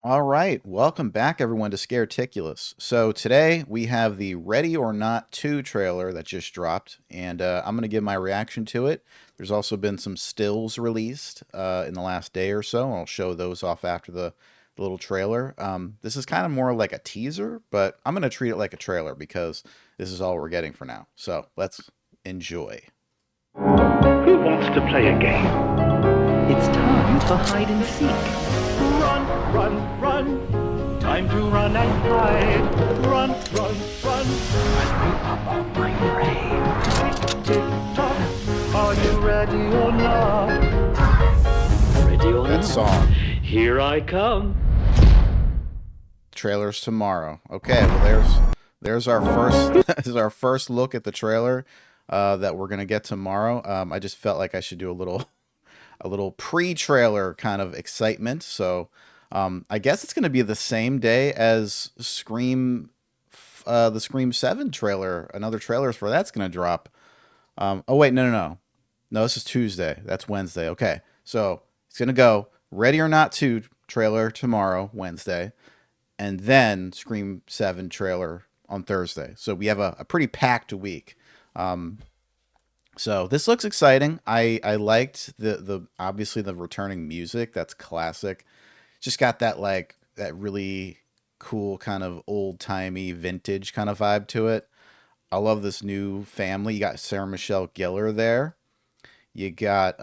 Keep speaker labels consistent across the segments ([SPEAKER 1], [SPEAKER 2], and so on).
[SPEAKER 1] All right, welcome back everyone to Scareticulus. So today we have the Ready or Not 2 trailer that just dropped, and I'm going to give my reaction to it. There's also been some stills released in the last day or so, and I'll show those off after the little trailer. This is kind of more like a teaser, but I'm going to treat it like a trailer because this is all we're getting for now. So let's enjoy.
[SPEAKER 2] Who wants to play a game?
[SPEAKER 3] It's time for hide and seek.
[SPEAKER 2] Run, run, run. Time to run and hide. Run, run, run.
[SPEAKER 3] And creep up on my prey.
[SPEAKER 2] Tick, tick, tock. Are you ready or not?
[SPEAKER 3] Ready or
[SPEAKER 1] That
[SPEAKER 3] not?
[SPEAKER 1] song.
[SPEAKER 2] Here I come.
[SPEAKER 1] Trailers tomorrow. Okay, well there's our first this is our first look at the trailer that we're gonna get tomorrow. I just felt like I should do a little pre-trailer kind of excitement. So I guess it's gonna be the same day as the Scream 7 trailer. Another trailer for that's gonna drop. Oh wait, no. No, this is Tuesday. That's Wednesday. Okay. So it's gonna go Ready or Not 2 trailer tomorrow, Wednesday, and then Scream 7 trailer on Thursday. So we have a pretty packed week. Um, so this looks exciting. I liked the obviously the returning music. That's classic. Just got that like that really cool kind of old timey vintage kind of vibe to it. I love this new family. You got Sarah Michelle Gellar there. You got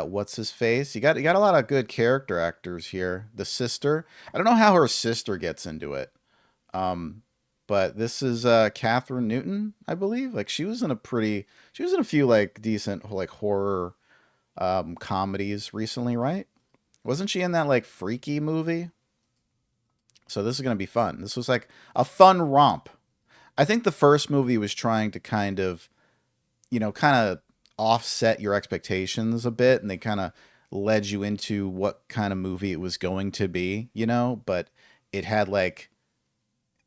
[SPEAKER 1] what's his face. You got a lot of good character actors here. The sister. I don't know how her sister gets into it. Um, but this is Catherine Newton, I believe. Like she was in a few like decent like horror comedies recently, right? Wasn't she in that like freaky movie? So this is gonna be fun. This was like a fun romp. I think the first movie was trying to kind of kind of offset your expectations a bit, and they kind of led you into what kind of movie it was going to be, but it had like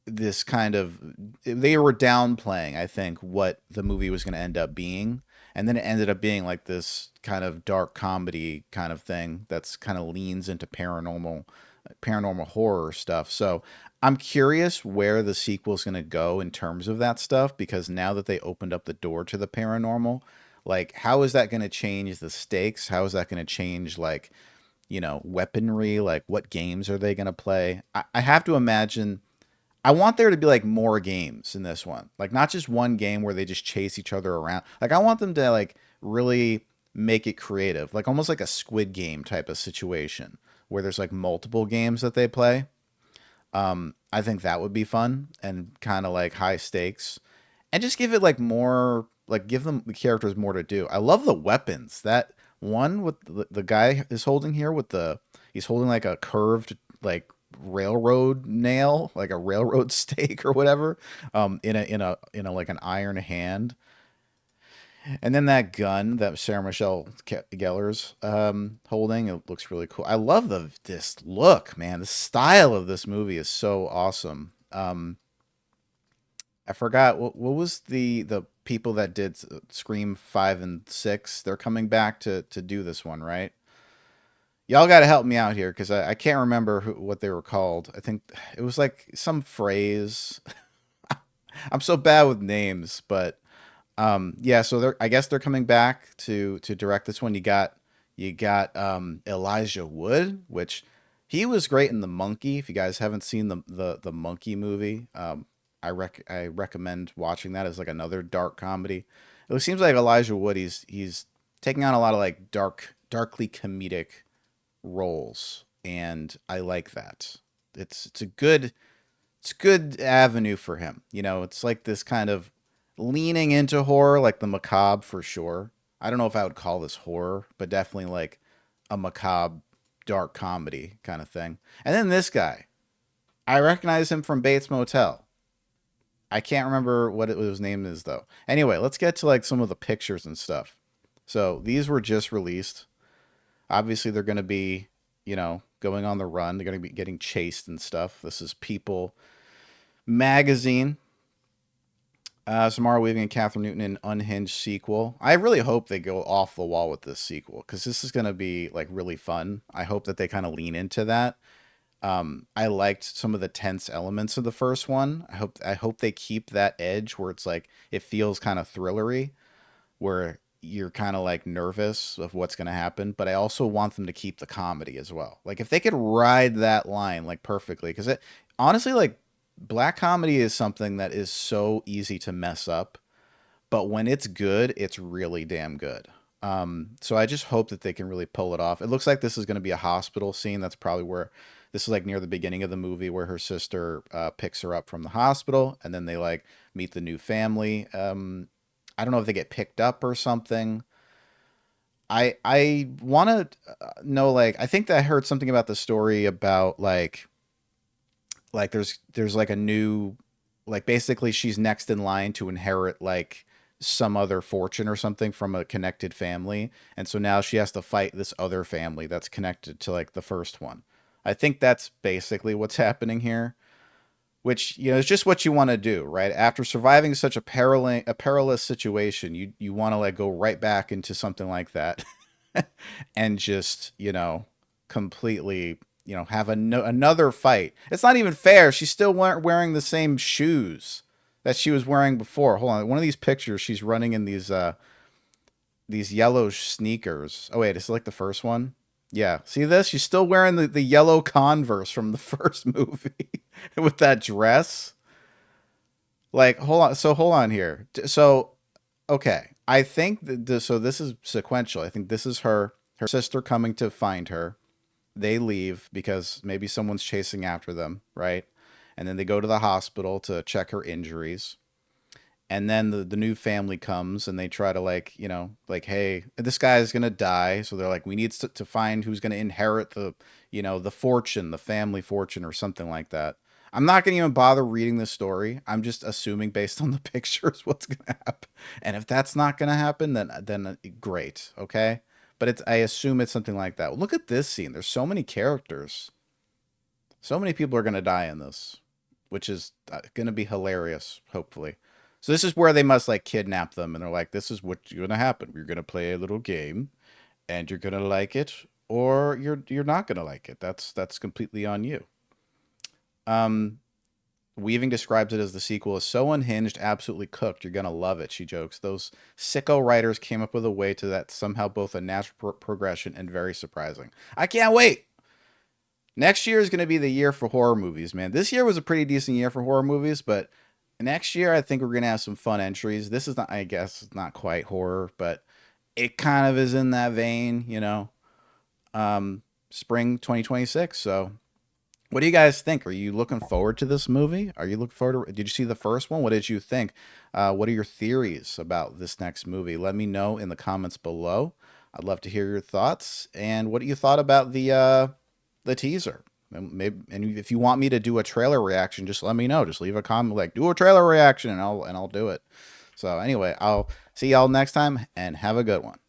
[SPEAKER 1] this kind of they were downplaying, I think, what the movie was going to end up being, and then it ended up being like this kind of dark comedy kind of thing that's kind of leans into paranormal horror stuff. So I'm curious where the sequel is going to go in terms of that stuff, because now that they opened up the door to the paranormal, like how is that going to change the stakes? How is that going to change like weaponry? Like what games are they going to play? I have to imagine I want there to be like more games in this one. Like not just one game where they just chase each other around. Like I want them to like really make it creative. Like almost like a Squid Game type of situation where there's like multiple games that they play. I think that would be fun and kind of like high stakes. And just give it like more like give them the characters more to do. I love the weapons. That one with the guy is holding here with the he's holding like a curved like railroad nail, like a railroad stake or whatever, in a like an iron hand. And then that gun that Sarah Michelle Gellar's holding, it looks really cool. I love this look, man. The style of this movie is so awesome. I forgot what was the people that did Scream 5 and 6. They're coming back to do this one, right? Y'all got to help me out here because I can't remember what they were called. I think it was like some phrase. I'm so bad with names, but yeah. So I guess they're coming back to direct this one. You got Elijah Wood, which he was great in The Monkey. If you guys haven't seen the Monkey movie, I recommend watching that as like another dark comedy. It seems like Elijah Wood he's taking on a lot of like darkly comedic roles, and I like that. It's a good avenue for him. It's like this kind of leaning into horror, like the macabre for sure. I don't know if I would call this horror, but definitely like a macabre dark comedy kind of thing. And then this guy, I recognize him from Bates Motel. I can't remember what his name is though. Anyway, let's get to like some of the pictures and stuff. So these were just released. Obviously, they're going to be, going on the run. They're going to be getting chased and stuff. This is People magazine. Samara Weaving and Catherine Newton in Unhinged sequel. I really hope they go off the wall with this sequel because this is going to be like really fun. I hope that they kind of lean into that. I liked some of the tense elements of the first one. I hope they keep that edge where it's like it feels kind of thrillery, where you're kind of like nervous of what's going to happen. But I also want them to keep the comedy as well. Like if they could ride that line like perfectly, because it honestly like black comedy is something that is so easy to mess up, but when it's good, it's really damn good. So I just hope that they can really pull it off. It looks like this is going to be a hospital scene. That's probably where this is like near the beginning of the movie where her sister picks her up from the hospital, and then they like meet the new family. I don't know if they get picked up or something. I want to know like I think that I heard something about the story about like there's like a new like basically she's next in line to inherit like some other fortune or something from a connected family, and so now she has to fight this other family that's connected to like the first one. I think that's basically what's happening here, which is just what you want to do, right? After surviving such a perilous situation, you want to like go right back into something like that and just completely have another fight. It's not even fair. She's still wearing the same shoes that she was wearing before. Hold on, one of these pictures, she's running in these yellow sneakers. Oh wait, is it like the first one? Yeah, see this? She's still wearing the yellow Converse from the first movie with that dress. Like, hold on here. So, okay, I think so this is sequential. I think this is her sister coming to find her. They leave because maybe someone's chasing after them, right? And then they go to the hospital to check her injuries. And then the new family comes and they try to like, like, hey, this guy is going to die. So they're like, we need to find who's going to inherit the fortune, the family fortune or something like that. I'm not going to even bother reading this story. I'm just assuming based on the pictures what's going to happen. And if that's not going to happen, then great. Okay. But I assume it's something like that. Look at this scene. There's so many characters. So many people are going to die in this, which is going to be hilarious, hopefully. So this is where they must like kidnap them, and they're like, "This is what's going to happen. You're going to play a little game, and you're going to like it, or you're not going to like it. That's completely on you." Um, Weaving describes it as the sequel is so unhinged, absolutely cooked. You're going to love it. She jokes. Those sicko writers came up with a way to that somehow both a natural progression and very surprising. I can't wait. Next year is going to be the year for horror movies, man. This year was a pretty decent year for horror movies, but next year I think we're going to have some fun entries. This is not, I guess, not quite horror, but it kind of is in that vein. Spring 2026. So, what do you guys think? Are you looking forward to this movie? Are you looking forward to? Did you see the first one? What did you think? What are your theories about this next movie? Let me know in the comments below. I'd love to hear your thoughts and what you thought about the teaser. And maybe, and if you want me to do a trailer reaction, just let me know. Just leave a comment like do a trailer reaction, and I'll do it. So anyway, I'll see y'all next time, and have a good one.